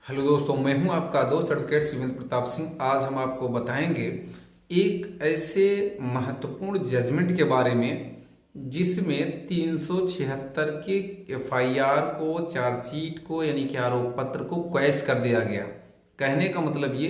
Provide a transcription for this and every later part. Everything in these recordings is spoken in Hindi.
हेलो दोस्तों, मैं हूं आपका दोस्त एडवोकेट शिवेंद्र प्रताप सिंह। आज हम आपको बताएंगे एक ऐसे महत्वपूर्ण जजमेंट के बारे में जिसमें 376 के एफआईआर को, चार्जशीट को यानी कि आरोप पत्र को क्वैश कर दिया गया। कहने का मतलब ये,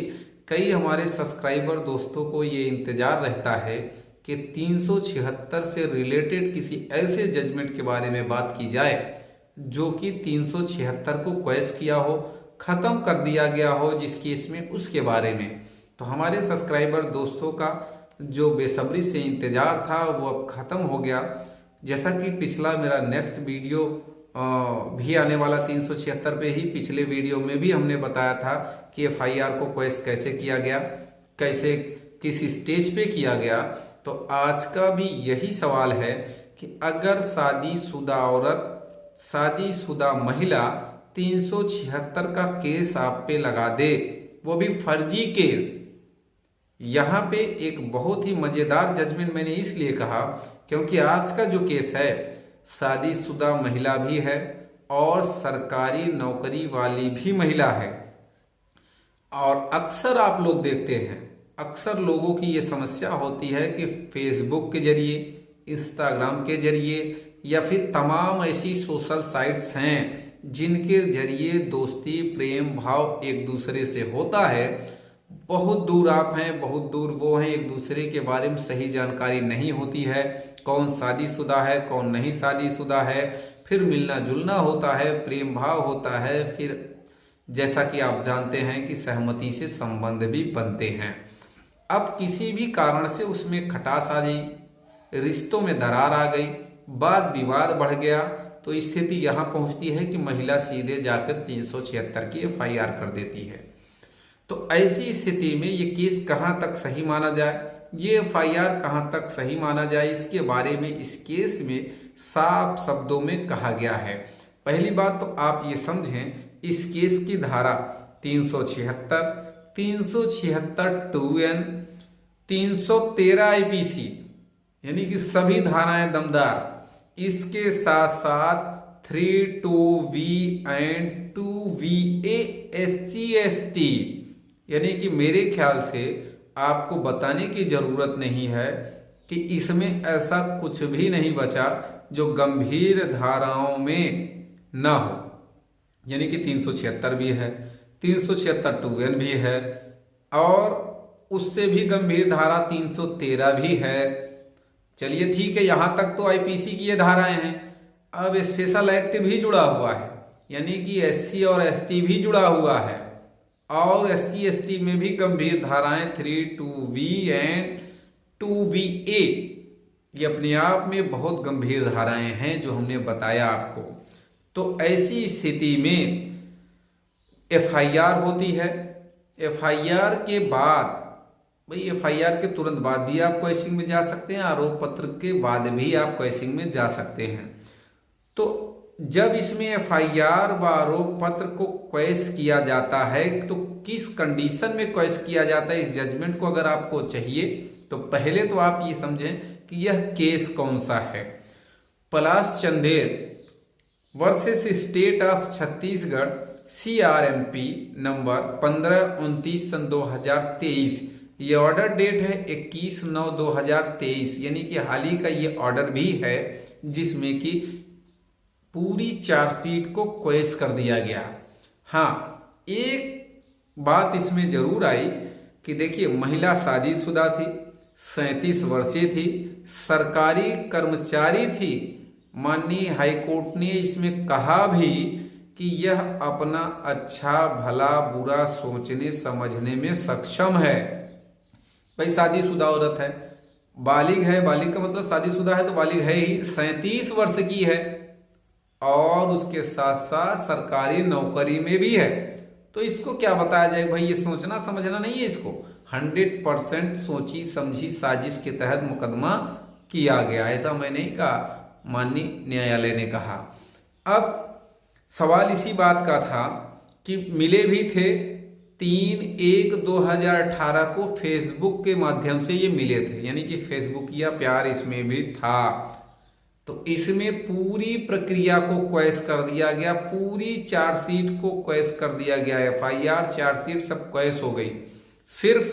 कई हमारे सब्सक्राइबर दोस्तों को ये इंतजार रहता है कि 376 से रिलेटेड किसी ऐसे जजमेंट के बारे में बात की जाए जो कि 376 को क्वैश किया हो, खत्म कर दिया गया हो जिस केस में, उसके बारे में। तो हमारे सब्सक्राइबर दोस्तों का जो बेसब्री से इंतजार था वो अब खत्म हो गया। जैसा कि पिछला मेरा नेक्स्ट वीडियो भी आने वाला 376 पे ही, पिछले वीडियो में भी हमने बताया था कि एफआईआर को क्वैश कैसे किया गया, कैसे किस स्टेज पे किया गया। तो आज का भी यही सवाल है कि अगर शादीशुदा औरत, शादीशुदा महिला 376 का केस आप पे लगा दे, वो भी फर्जी केस। यहां पे एक बहुत ही मजेदार जजमेंट मैंने इसलिए कहा क्योंकि आज का जो केस है, शादीशुदा महिला भी है और सरकारी नौकरी वाली भी महिला है। और अक्सर आप लोग देखते हैं, अक्सर लोगों की ये समस्या होती है कि फेसबुक के जरिए, इंस्टाग्राम के जरिए या फिर तमाम ऐसी सोशल साइट्स हैं जिनके जरिए दोस्ती, प्रेम भाव एक दूसरे से होता है। बहुत दूर आप हैं, बहुत दूर वो हैं, एक दूसरे के बारे में सही जानकारी नहीं होती है, कौन शादीशुदा है, कौन नहीं शादीशुदा है। फिर मिलना जुलना होता है, प्रेम भाव होता है, फिर जैसा कि आप जानते हैं कि सहमति से संबंध भी बनते हैं। अब किसी भी कारण से उसमें खटास आ गई, रिश्तों में दरार आ गई, वाद विवाद बढ़ गया, तो स्थिति यहां पहुंचती है कि महिला सीधे जाकर 376 की एफआईआर कर देती है। तो ऐसी स्थिति में ये केस कहां तक सही माना जाए, ये एफआईआर कहां तक सही माना जाए, इसके बारे में इस केस में साफ शब्दों में कहा गया है। पहली बात तो आप ये समझें, इस केस की धारा 376, 376 2N, 313 आईपीसी यानी कि सभी धाराएं दमदार। इसके साथ साथ 32V एंड 2VA SC/ST, यानी कि मेरे ख्याल से आपको बताने की जरूरत नहीं है कि इसमें ऐसा कुछ भी नहीं बचा जो गंभीर धाराओं में ना हो। यानी कि 376 भी है, 376 2N भी है और उससे भी गंभीर धारा 313 भी है। चलिए ठीक है, यहां तक तो आईपीसी की ये धाराएं हैं। अब स्पेशल एक्ट भी जुड़ा हुआ है, यानी कि एससी और एसटी भी जुड़ा हुआ है, और एससी एसटी में भी गंभीर धाराएं 32V एंड 2VA, ये अपने आप में बहुत गंभीर धाराएं हैं जो हमने बताया आपको। तो ऐसी स्थिति में एफआईआर होती है। एफआईआर के बाद, भाई एफआईआर के तुरंत बाद भी आप क्वेश्चन में जा सकते हैं, आरोप पत्र के बाद भी आप क्वेश्चन में जा सकते हैं। तो जब इसमें एफआईआर व आरोप पत्र को क्वैश किया जाता है तो किस कंडीशन में क्वैश किया जाता है, इस जजमेंट को अगर आपको चाहिए तो पहले तो आप ये समझें कि यह केस कौन सा है। Palash Chandel versus state of Chhattisgarh CRMP number 1529 सन 2023। ये ऑर्डर डेट है 21/9/2023, यानी कि हाल ही का ये ऑर्डर भी है जिसमें कि पूरी चार्जशीट को क्वैश कर दिया गया। हाँ, एक बात इसमें जरूर आई कि देखिए, महिला शादीशुदा थी, 37 वर्षीय थी, सरकारी कर्मचारी थी। माननीय हाईकोर्ट ने इसमें कहा भी कि यह अपना अच्छा भला बुरा सोचने समझने में सक्षम है। भाई शादीशुदा औरत है, बालिग है, बालिग का मतलब शादीशुदा है तो बालिग है ही, 37 वर्ष की है और उसके साथ साथ सरकारी नौकरी में भी है। तो इसको क्या बताया जाए, भाई ये सोचना समझना नहीं है, इसको 100% सोची समझी साजिश के तहत मुकदमा किया गया, ऐसा मैं नहीं कहा, माननीय न्यायालय ने कहा। अब सवाल इसी बात का था कि मिले भी थे 3/1/2018 को फेसबुक के माध्यम से ये मिले थे, यानी कि फेसबुकिया प्यार इसमें भी था। तो इसमें पूरी प्रक्रिया को क्वैश कर दिया गया, पूरी चार्जशीट को क्वैश कर दिया गया, एफआईआर चार्जशीट सब क्वैश हो गई। सिर्फ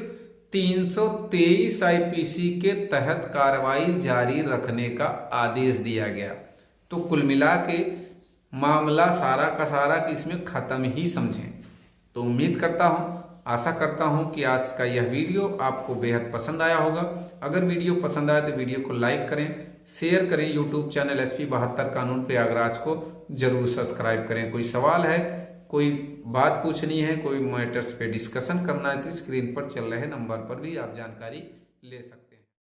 323 आईपीसी के तहत कार्रवाई जारी रखने का आदेश दिया गया। तो कुल मिला के मामला सारा का सारा कि इसमें खत्म ही समझें। तो उम्मीद करता हूं, आशा करता हूं कि आज का यह वीडियो आपको बेहद पसंद आया होगा। अगर वीडियो पसंद आया तो वीडियो को लाइक करें, शेयर करें। यूट्यूब चैनल SP 72 कानून प्रयागराज को जरूर सब्सक्राइब करें। कोई सवाल है, कोई बात पूछनी है, कोई मैटर्स पे डिस्कशन करना है तो स्क्रीन पर चल रहे नंबर पर भी आप जानकारी ले सकते हैं।